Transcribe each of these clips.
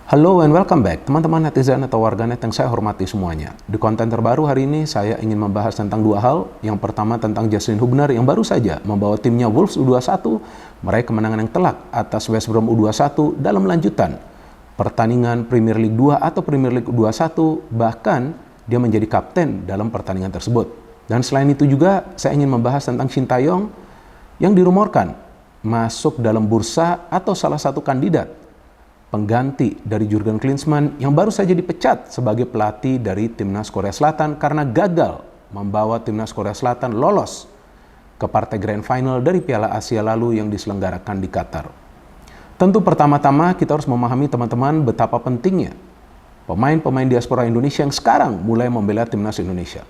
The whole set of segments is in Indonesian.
Halo and welcome back, teman-teman netizen atau warganet yang saya hormati semuanya. Di konten terbaru hari ini, saya ingin membahas tentang dua hal. Yang pertama tentang Justin Hubner yang baru saja membawa timnya Wolves U21 meraih kemenangan yang telak atas West Brom U21 dalam lanjutan pertandingan Premier League 2 atau Premier League U21, bahkan dia menjadi kapten dalam pertandingan tersebut. Dan selain itu juga, saya ingin membahas tentang Shin Tae-yong yang dirumorkan masuk dalam bursa atau salah satu kandidat pengganti dari Jurgen Klinsmann yang baru saja dipecat sebagai pelatih dari Timnas Korea Selatan karena gagal membawa Timnas Korea Selatan lolos ke partai Grand Final dari Piala Asia lalu yang diselenggarakan di Qatar. Tentu pertama-tama kita harus memahami teman-teman betapa pentingnya pemain-pemain diaspora Indonesia yang sekarang mulai membela Timnas Indonesia.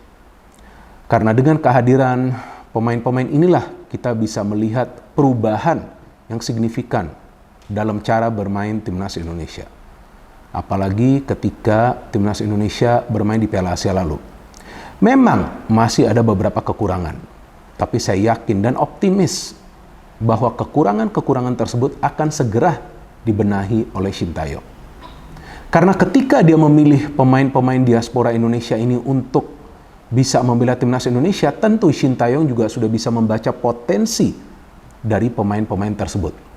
Karena dengan kehadiran pemain-pemain inilah kita bisa melihat perubahan yang signifikan dalam cara bermain Timnas Indonesia. Apalagi ketika Timnas Indonesia bermain di Piala Asia lalu. Memang masih ada beberapa kekurangan, tapi saya yakin dan optimis bahwa kekurangan-kekurangan tersebut akan segera dibenahi oleh Shin Tae-yong. Karena ketika dia memilih pemain-pemain diaspora Indonesia ini untuk bisa membela Timnas Indonesia, tentu Shin Tae-yong juga sudah bisa membaca potensi dari pemain-pemain tersebut.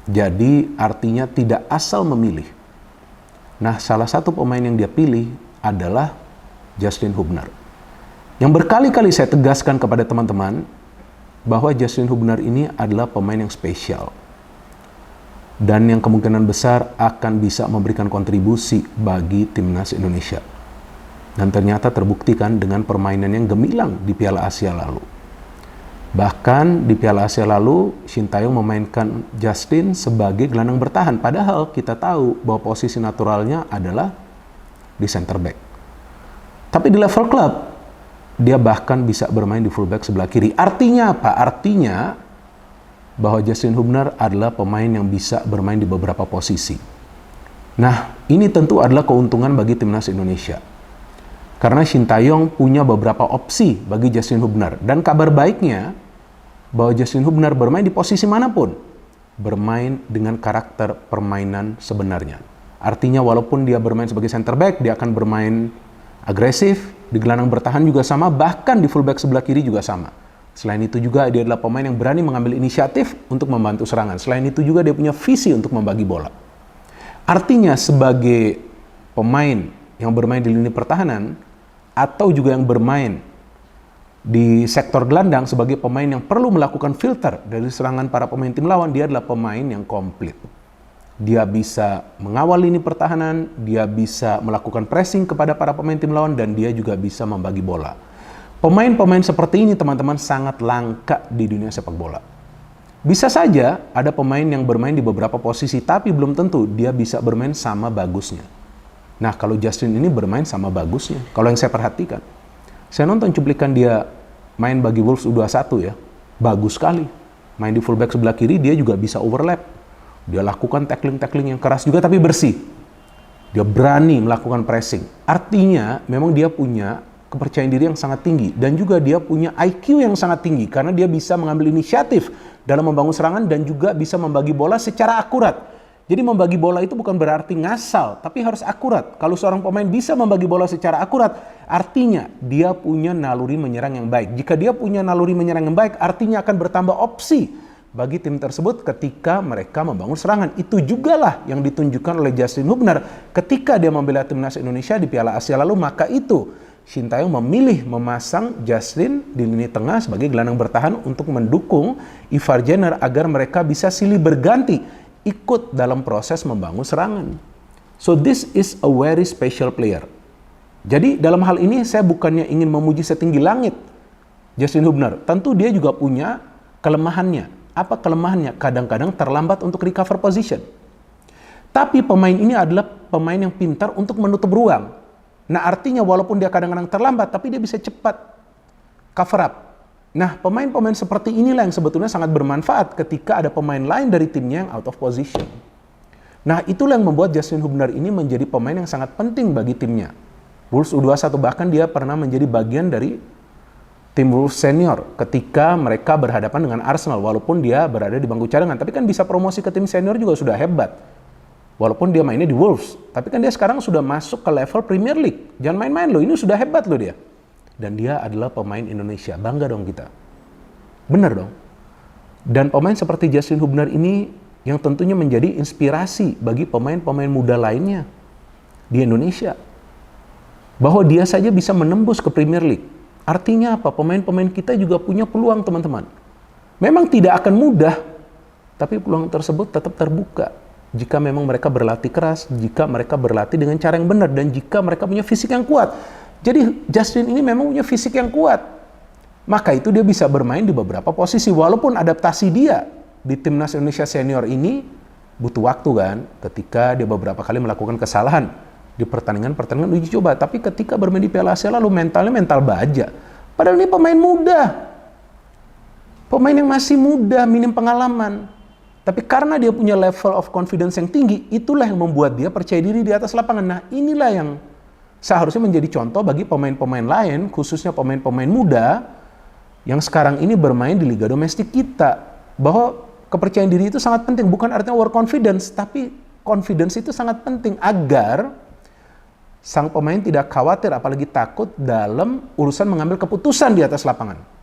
Jadi artinya tidak asal memilih. Nah, salah satu pemain yang dia pilih adalah Justin Hubner. Yang berkali-kali saya tegaskan kepada teman-teman bahwa Justin Hubner ini adalah pemain yang spesial. Dan yang kemungkinan besar akan bisa memberikan kontribusi bagi Timnas Indonesia. Dan ternyata terbuktikan dengan permainan yang gemilang di Piala Asia lalu. Bahkan di Piala Asia lalu, Shin Tae-yong memainkan Justin sebagai gelandang bertahan. Padahal kita tahu bahwa posisi naturalnya adalah di center back. Tapi di level klub, dia bahkan bisa bermain di fullback sebelah kiri. Artinya apa? Artinya bahwa Justin Hubner adalah pemain yang bisa bermain di beberapa posisi. Nah, ini tentu adalah keuntungan bagi Timnas Indonesia. Karena Shin Tae-yong punya beberapa opsi bagi Justin Hubner. Dan kabar baiknya, bahwa Justin Hubner bermain di posisi manapun, bermain dengan karakter permainan sebenarnya. Artinya walaupun dia bermain sebagai center back, dia akan bermain agresif, di gelandang bertahan juga sama, bahkan di fullback sebelah kiri juga sama. Selain itu juga dia adalah pemain yang berani mengambil inisiatif untuk membantu serangan. Selain itu juga dia punya visi untuk membagi bola. Artinya sebagai pemain yang bermain di lini pertahanan, atau juga yang bermain di sektor gelandang sebagai pemain yang perlu melakukan filter dari serangan para pemain tim lawan, dia adalah pemain yang komplit. Dia bisa mengawal lini pertahanan, dia bisa melakukan pressing kepada para pemain tim lawan, dan dia juga bisa membagi bola. Pemain-pemain seperti ini teman-teman sangat langka di dunia sepak bola. Bisa saja ada pemain yang bermain di beberapa posisi, tapi belum tentu dia bisa bermain sama bagusnya. Nah, kalau Justin ini bermain sama bagusnya, kalau yang saya perhatikan. Saya nonton cuplikan dia main bagi Wolves U21 ya. Bagus sekali. Main di fullback sebelah kiri, dia juga bisa overlap. Dia lakukan tackling-tackling yang keras juga tapi bersih. Dia berani melakukan pressing. Artinya memang dia punya kepercayaan diri yang sangat tinggi. Dan juga dia punya IQ yang sangat tinggi. Karena dia bisa mengambil inisiatif dalam membangun serangan dan juga bisa membagi bola secara akurat. Jadi membagi bola itu bukan berarti ngasal, tapi harus akurat. Kalau seorang pemain bisa membagi bola secara akurat, artinya dia punya naluri menyerang yang baik. Jika dia punya naluri menyerang yang baik, artinya akan bertambah opsi bagi tim tersebut ketika mereka membangun serangan. Itu jugalah yang ditunjukkan oleh Justin Hubner ketika dia membela Timnas Indonesia di Piala Asia lalu. Maka itu Shin Tae-yong memilih memasang Justin di lini tengah sebagai gelandang bertahan untuk mendukung Ivar Jenner agar mereka bisa silih berganti ikut dalam proses membangun serangan. So this is a very special player. Jadi dalam hal ini saya bukannya ingin memuji setinggi langit Justin Hubner. Tentu dia juga punya kelemahannya. Apa kelemahannya? Kadang-kadang terlambat untuk recover position. Tapi pemain ini adalah pemain yang pintar untuk menutup ruang. Nah, artinya walaupun dia kadang-kadang terlambat, tapi dia bisa cepat cover up. Nah, pemain-pemain seperti inilah yang sebetulnya sangat bermanfaat ketika ada pemain lain dari timnya yang out of position. Nah, itulah yang membuat Justin Hubner ini menjadi pemain yang sangat penting bagi timnya. Wolves U21 bahkan dia pernah menjadi bagian dari tim Wolves senior ketika mereka berhadapan dengan Arsenal. Walaupun dia berada di bangku cadangan, tapi kan bisa promosi ke tim senior juga sudah hebat. Walaupun dia mainnya di Wolves, tapi kan dia sekarang sudah masuk ke level Premier League. Jangan main-main loh, ini sudah hebat loh dia. Dan dia adalah pemain Indonesia, bangga dong kita. Bener dong. Dan pemain seperti Justin Hubner ini yang tentunya menjadi inspirasi bagi pemain-pemain muda lainnya di Indonesia. Bahwa dia saja bisa menembus ke Premier League. Artinya apa? Pemain-pemain kita juga punya peluang, teman-teman. Memang tidak akan mudah, tapi peluang tersebut tetap terbuka. Jika memang mereka berlatih keras, jika mereka berlatih dengan cara yang benar, dan jika mereka punya fisik yang kuat. Jadi Justin ini memang punya fisik yang kuat. Maka itu dia bisa bermain di beberapa posisi. Walaupun adaptasi dia di Timnas Indonesia Senior ini butuh waktu kan. Ketika dia beberapa kali melakukan kesalahan di pertandingan-pertandingan uji coba. Tapi ketika bermain di Piala Asia lalu mentalnya mental baja. Padahal ini pemain muda. Pemain yang masih muda, minim pengalaman. Tapi karena dia punya level of confidence yang tinggi, itulah yang membuat dia percaya diri di atas lapangan. Nah, inilah yang seharusnya menjadi contoh bagi pemain-pemain lain, khususnya pemain-pemain muda, yang sekarang ini bermain di liga domestik kita. Bahwa kepercayaan diri itu sangat penting, bukan artinya overconfidence, tapi confidence itu sangat penting agar sang pemain tidak khawatir, apalagi takut dalam urusan mengambil keputusan di atas lapangan.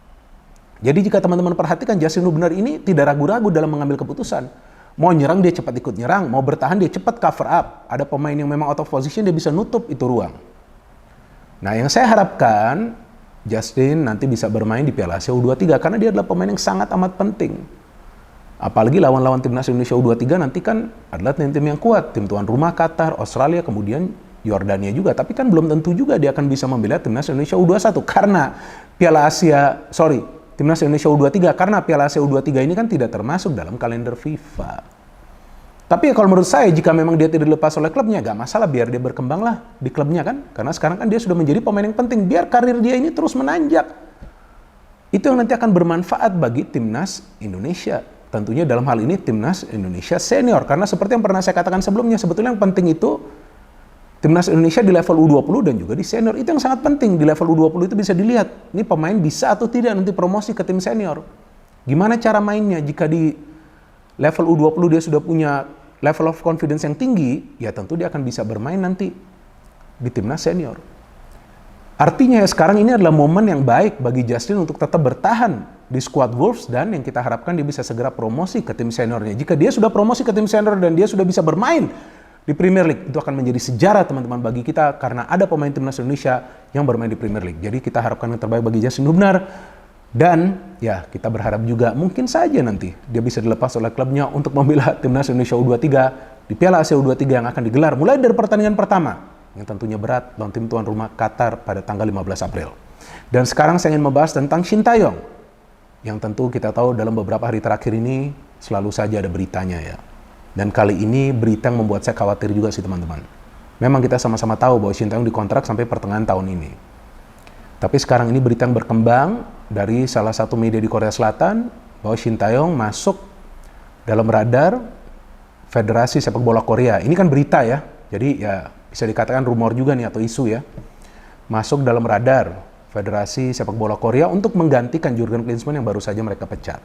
Jadi jika teman-teman perhatikan, Justin Hubner ini tidak ragu-ragu dalam mengambil keputusan. Mau nyerang, dia cepat ikut nyerang. Mau bertahan, dia cepat cover up. Ada pemain yang memang out of position, dia bisa nutup itu ruang. Nah, yang saya harapkan, Justin nanti bisa bermain di Piala Asia U23, karena dia adalah pemain yang sangat amat penting. Apalagi lawan-lawan Timnas Indonesia U23 nanti kan adalah tim-tim yang kuat. Tim tuan rumah Qatar, Australia, kemudian Yordania juga. Tapi kan belum tentu juga dia akan bisa membela Timnas Indonesia U21. Karena Timnas Indonesia U23, karena Piala Asia U23 ini kan tidak termasuk dalam kalender FIFA. Tapi ya kalau menurut saya, jika memang dia tidak dilepas oleh klubnya, gak masalah, biar dia berkembang lah di klubnya kan. Karena sekarang kan dia sudah menjadi pemain yang penting, biar karir dia ini terus menanjak. Itu yang nanti akan bermanfaat bagi Timnas Indonesia. Tentunya dalam hal ini Timnas Indonesia Senior. Karena seperti yang pernah saya katakan sebelumnya, sebetulnya yang penting itu Timnas Indonesia di level U20 dan juga di senior. Itu yang sangat penting. Di level U20 itu bisa dilihat, ini pemain bisa atau tidak nanti promosi ke tim senior. Gimana cara mainnya? Jika di level U20 dia sudah punya level of confidence yang tinggi, ya tentu dia akan bisa bermain nanti di Timnas senior. Artinya sekarang ini adalah momen yang baik bagi Justin untuk tetap bertahan di squad Wolves, dan yang kita harapkan dia bisa segera promosi ke tim seniornya. Jika dia sudah promosi ke tim senior dan dia sudah bisa bermain di Premier League, itu akan menjadi sejarah teman-teman bagi kita, karena ada pemain Timnas Indonesia yang bermain di Premier League. Jadi kita harapkan yang terbaik bagi Justin Hubner, dan ya kita berharap juga mungkin saja nanti dia bisa dilepas oleh klubnya untuk membela Timnas Indonesia U23 di Piala Asia U23 yang akan digelar mulai dari pertandingan pertama, yang tentunya berat, lawan tim tuan rumah Qatar pada tanggal 15 April. Dan sekarang saya ingin membahas tentang Shin Tae-yong, yang tentu kita tahu dalam beberapa hari terakhir ini selalu saja ada beritanya ya. Dan kali ini berita yang membuat saya khawatir juga sih teman-teman. Memang kita sama-sama tahu bahwa Shin Tae-yong dikontrak sampai pertengahan tahun ini. Tapi sekarang ini berita yang berkembang dari salah satu media di Korea Selatan bahwa Shin Tae-yong masuk dalam radar Federasi Sepak Bola Korea. Ini kan berita ya, jadi ya bisa dikatakan rumor juga nih atau isu ya. Masuk dalam radar Federasi Sepak Bola Korea untuk menggantikan Jurgen Klinsmann yang baru saja mereka pecat.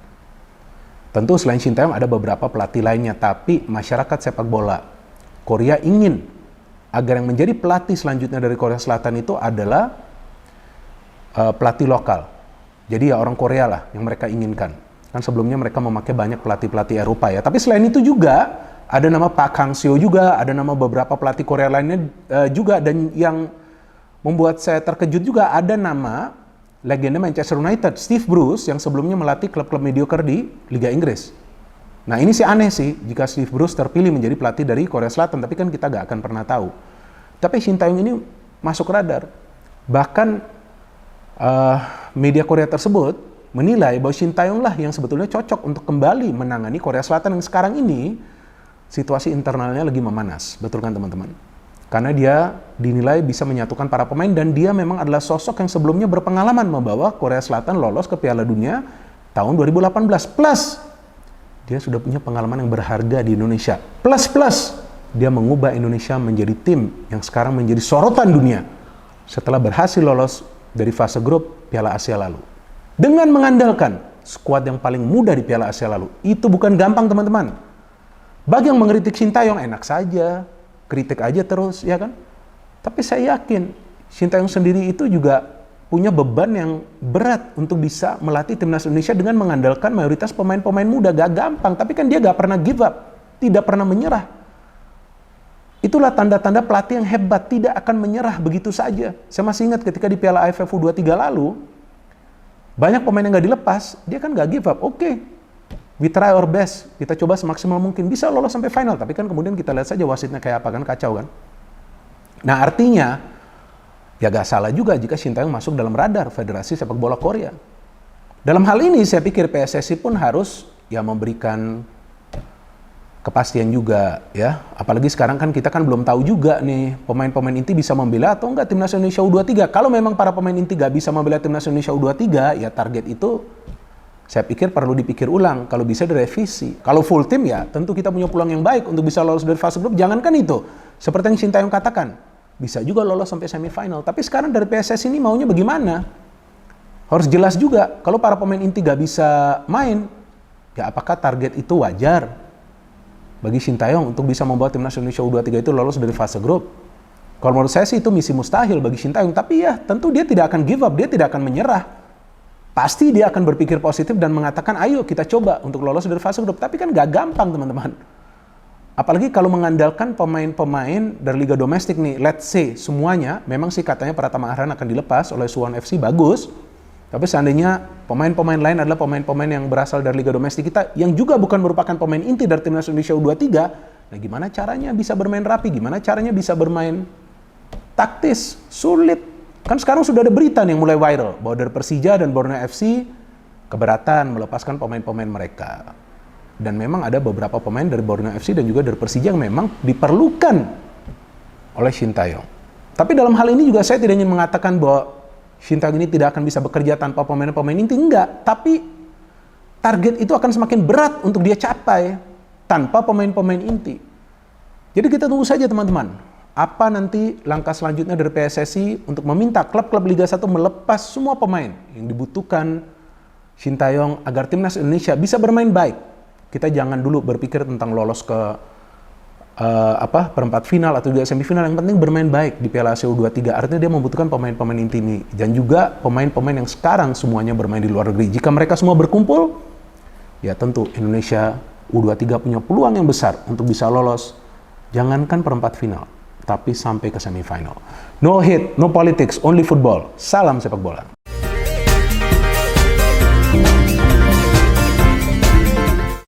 Tentu selain Shin Tae-yong ada beberapa pelatih lainnya, tapi masyarakat sepak bola Korea ingin agar yang menjadi pelatih selanjutnya dari Korea Selatan itu adalah pelatih lokal. Jadi ya orang Korea lah yang mereka inginkan. Kan sebelumnya mereka memakai banyak pelatih-pelatih Eropa ya. Tapi selain itu juga ada nama Park Hang-seo juga, ada nama beberapa pelatih Korea lainnya juga. Dan yang membuat saya terkejut juga ada nama legenda Manchester United, Steve Bruce, yang sebelumnya melatih klub-klub mediocre di Liga Inggris. Nah ini sih aneh sih, jika Steve Bruce terpilih menjadi pelatih dari Korea Selatan, tapi kan kita gak akan pernah tahu. Tapi Shin Tae-yong ini masuk radar. Bahkan media Korea tersebut menilai bahwa Shin Tae-yong lah yang sebetulnya cocok untuk kembali menangani Korea Selatan yang sekarang ini situasi internalnya lagi memanas. Betul kan teman-teman? Karena dia dinilai bisa menyatukan para pemain, dan dia memang adalah sosok yang sebelumnya berpengalaman membawa Korea Selatan lolos ke Piala Dunia tahun 2018. Plus, dia sudah punya pengalaman yang berharga di Indonesia. Plus, dia mengubah Indonesia menjadi tim yang sekarang menjadi sorotan dunia setelah berhasil lolos dari fase grup Piala Asia lalu. Dengan mengandalkan skuad yang paling muda di Piala Asia lalu. Itu bukan gampang teman-teman. Bagi yang mengkritik Sintayong enak saja, kritik aja terus, ya kan? Tapi saya yakin Sintayong sendiri itu juga punya beban yang berat untuk bisa melatih timnas Indonesia dengan mengandalkan mayoritas pemain-pemain muda. Gak gampang, tapi kan dia gak pernah give up, tidak pernah menyerah. Itulah tanda-tanda pelatih yang hebat, tidak akan menyerah begitu saja. Saya masih ingat ketika di Piala AFF U23 lalu, banyak pemain yang gak dilepas, dia kan gak give up. Oke, we try our best, kita coba semaksimal mungkin, bisa lolos sampai final. Tapi kan kemudian kita lihat saja wasitnya kayak apa, kan kacau kan. Nah artinya, ya gak salah juga jika Sintayong masuk dalam radar Federasi Sepak Bola Korea. Dalam hal ini saya pikir PSSI pun harus ya memberikan kepastian juga ya. Apalagi sekarang kan kita kan belum tahu juga nih pemain-pemain inti bisa membela atau enggak timnas Indonesia U23. Kalau memang para pemain inti gak bisa membela timnas Indonesia U23, ya target itu saya pikir perlu dipikir ulang. Kalau bisa direvisi. Kalau full tim ya tentu kita punya peluang yang baik untuk bisa lolos dari fase grup. Jangankan itu, seperti yang Sintayong katakan, bisa juga lolos sampai semifinal. Tapi sekarang dari PSSI ini maunya bagaimana? Harus jelas juga, kalau para pemain inti gak bisa main, ya apakah target itu wajar bagi Sintayong untuk bisa membawa timnas Indonesia U23 itu lolos dari fase grup? Kalau menurut saya sih itu misi mustahil bagi Sintayong. Tapi ya tentu dia tidak akan give up, dia tidak akan menyerah. Pasti dia akan berpikir positif dan mengatakan ayo kita coba untuk lolos dari fase grup. Tapi kan gak gampang teman-teman. Apalagi kalau mengandalkan pemain-pemain dari Liga Domestik nih, let's say semuanya, memang sih katanya Pratama Arhan akan dilepas oleh Suwon FC, bagus. Tapi seandainya pemain-pemain lain adalah pemain-pemain yang berasal dari Liga Domestik kita, yang juga bukan merupakan pemain inti dari timnas Indonesia U23, nah gimana caranya bisa bermain rapi, gimana caranya bisa bermain taktis? Sulit. Kan sekarang sudah ada berita nih yang mulai viral, bahwa dari Persija dan Borneo FC keberatan melepaskan pemain-pemain mereka. Dan memang ada beberapa pemain dari Borneo FC dan juga dari Persija yang memang diperlukan oleh Sintayong. Tapi dalam hal ini juga saya tidak ingin mengatakan bahwa Sintayong ini tidak akan bisa bekerja tanpa pemain-pemain inti, enggak. Tapi target itu akan semakin berat untuk dia capai tanpa pemain-pemain inti. Jadi kita tunggu saja teman-teman. Apa nanti langkah selanjutnya dari PSSI untuk meminta klub-klub Liga 1 melepas semua pemain yang dibutuhkan Sintayong agar timnas Indonesia bisa bermain baik. Kita jangan dulu berpikir tentang lolos ke perempat final atau juga semifinal. Yang penting bermain baik di Piala Asia U23. Artinya dia membutuhkan pemain-pemain inti ini dan juga pemain-pemain yang sekarang semuanya bermain di luar negeri. Jika mereka semua berkumpul, ya tentu Indonesia U23 punya peluang yang besar untuk bisa lolos. Jangankan perempat final, tapi sampai ke semifinal. No hate, no politics, only football. Salam sepak bola.